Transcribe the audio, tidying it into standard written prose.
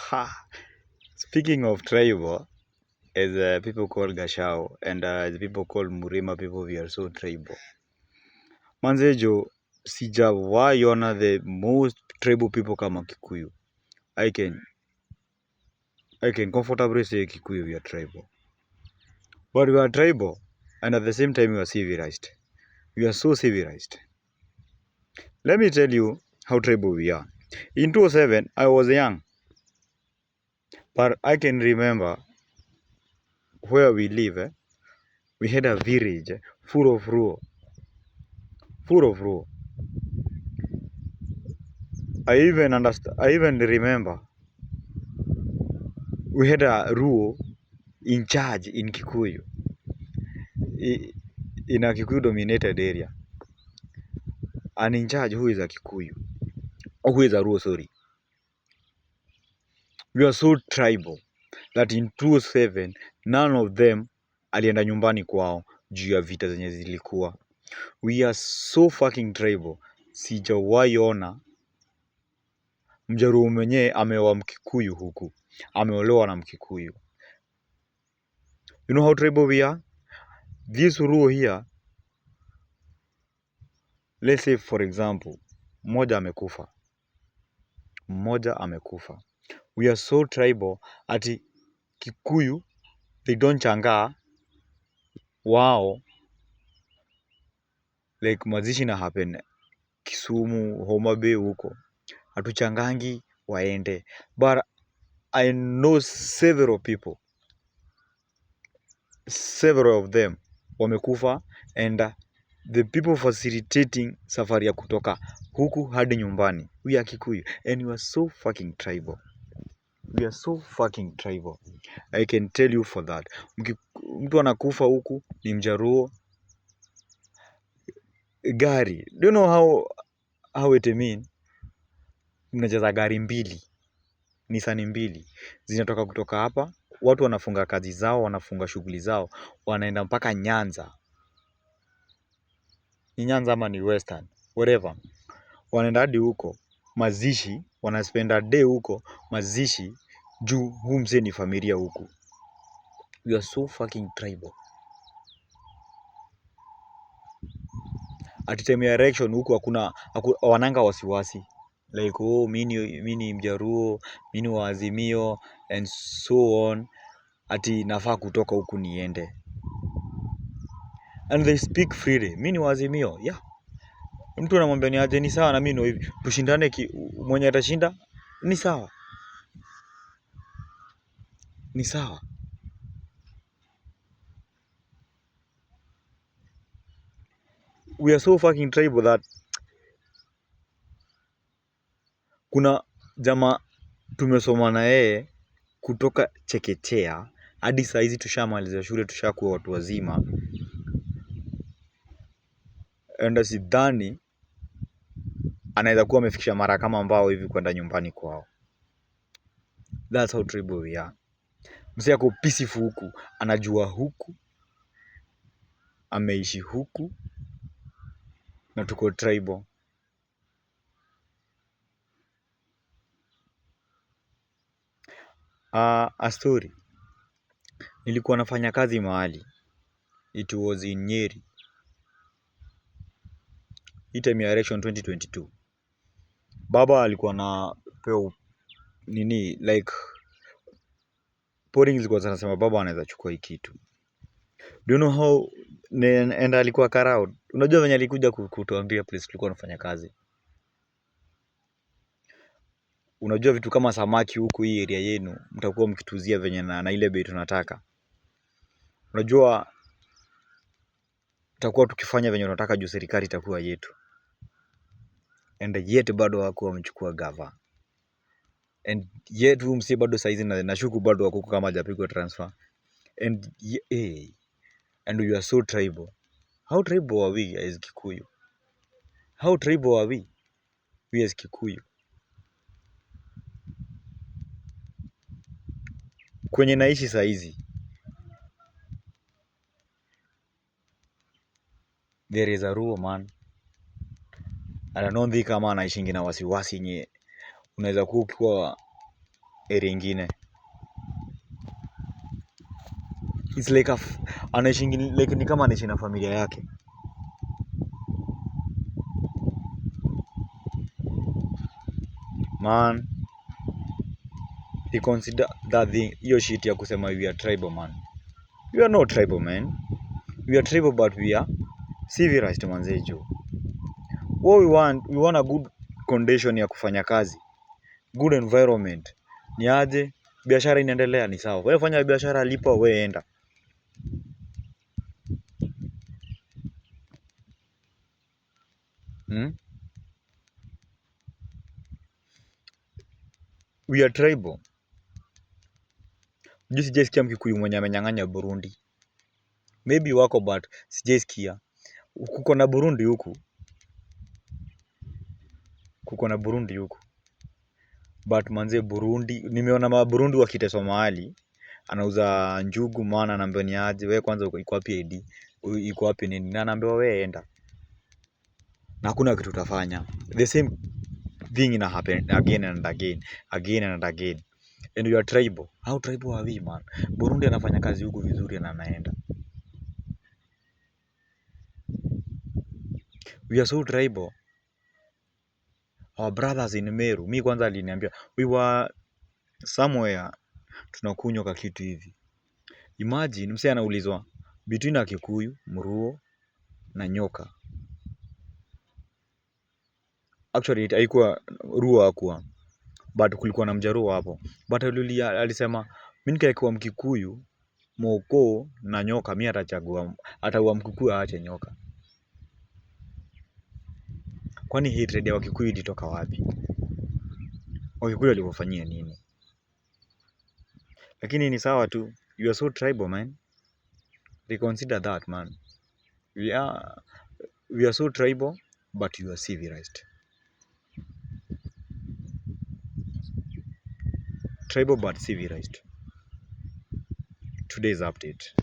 Ha. Speaking of tribal, as people call Gashao and as people call Murima, people we are so tribal. Manzejo, sijawahi ona the most tribal people kama Kikuyu. I can comfortably say Kikuyu we are tribal. But we are tribal and at the same time we are civilized. We are so civilized. Let me tell you how tribal we are. In 2007, I was young. But I can remember where we live, we had a village full of ruo. I even remember we had a ruo in charge in Kikuyu, in a Kikuyu dominated area. And in charge who is a Kikuyu, or who is a ruo, sorry. We are so tribal that in 2007 none of them alienda nyumbani kwao juu ya vita zenye zilikuwa. We are so fucking tribal. Sijawahi ona Mjaruo mwenyewe ameoa Mkikuyu huku. Ameolewa na Mkikuyu. You know how tribal we are? This Luo here, let's say for example, mmoja amekufa. We are so tribal ati Kikuyu, they don't changaa wao, like mazishi na happen Kisumu, Homa Bay huko. Hatuchangangi waende. But I know several of them wamekufa and the people facilitating safari ya kutoka huku hadi nyumbani, we are Kikuyu and we are so fucking tribal. We are so fucking tribal. I can tell you for that. Mtu anakufa huku ni Mjaruo. Gari, do you know how it mean? Mnajaza gari mbili, Nissan mbili zinatoka kutoka hapa, watu wanafunga kazi zao, wanafunga shughuli zao, wanaenda mpaka Nyanza. Ni Nyanza ama ni Western, whatever. Wanaenda hadi huko mazishi, wanaspend a day huko mazishi juu huu mzee ni familia huku. We are so fucking tribal. At time ya election huku hakuna wananga wasiwasi. Like mimi ni Mjaruo, mimi ni wa Azimio and so on. Ati nafaa kutoka huku niende. And they speak freely. Mimi ni wa Azimio, yeah. Mtu anamwambia ni aje, ni sawa na mimi ndio hivi. Tushindane mwenye atashinda ni sawa. Ni sawa. We are so fucking tribal that kuna jamaa tumesoma na yeye kutoka chekechea hadi saa hizi tushamaliza shule, tushakuwa watu wazima. And sidhani anaweza kuwa amefikisha mara kama mbao hivi kwenda nyumbani kwao. That's how tribal we are. Msee ako peaceful huku, anajua huku, ameishi huku, na tuko tribal. A story. Nilikuwa nafanya kazi mahali. It was in Nyeri. Hii time ya election 2022. Baba alikuwa na peo nini, like polling zilikuwa zinasema baba anaweza chukua hii kitu. Do you know how and alikuwa crowd. Unajua venye alikuja kutuambia place tulikuwa tunafanya kazi. Unajua vitu kama samaki huku hii area yenu mtakuwa mkituzia venye na ile bei tunataka. Unajua tutakuwa tukifanya venye tunataka juu serikali itakuwa yetu. And yet bado wako wamechukua gava. And yet huyu msee bado saizi nashuku bado wako kama hajapigwa transfer. And and we are so tribal. How tribal are we as Kikuyu? How tribal are we as Kikuyu? Kwenye naishi saizi, there is a Luo man. I don't think kama anaishingi na wasiwasi nye unaweza kuwa area ingine. It's like anaishi like ni kama anaishi na familia yake. Man, he consider that hiyo shit ya kusema we are tribal, man. We are not tribal, man. We are tribal but we are civilized, manzejo. What we want a good condition ya kufanya kazi, good environment. Ni aje biashara inaendelea, ni sawa. Wewe fanya biashara, lipa, wewe enda. We are tribal. Juzi sijaisikia Mkikuyu mwenye amenyang'anya Burundi. Maybe wako but sijaisikia. Kuko na Burundi huku. Kuko na Burundi huku. But manze Burundi, nimeona Burundi wakiteswa mahali. Anauza njugu, maana anaambiwa ni aje, wewe kwanza iko wapi ID? Iko wapi nini? Na anaambiwa wewe enda. Na hakuna kitu utafanya. The same thing ina happen again and again, again and again. And you are tribal. How tribal are we, man? Burundi anafanya kazi huku vizuri na anaenda. We are so tribal. Our brothers in Meru, mi kwanza aliniambia, we were somewhere tunakunywa ka kitu hivi. Imagine msee anaulizwa between a Kikuyu, Mruo na nyoka. Actually haikuwa Ruo, hakuwa, but kulikuwa na Mjaruo hapo. But alisema mimi nikaikuwa Mkikuyu, Moko na nyoka, mimi ataua Mkikuyu aache nyoka. Kwani hii trade ya Wakikuyu ilitoka wapi? Wakikuyu walifanyia nini? Lakini ni sawa tu. You are so tribal, man. Reconsider that, man. We are so tribal, but you are civilized. Tribal but civilized. Today's update.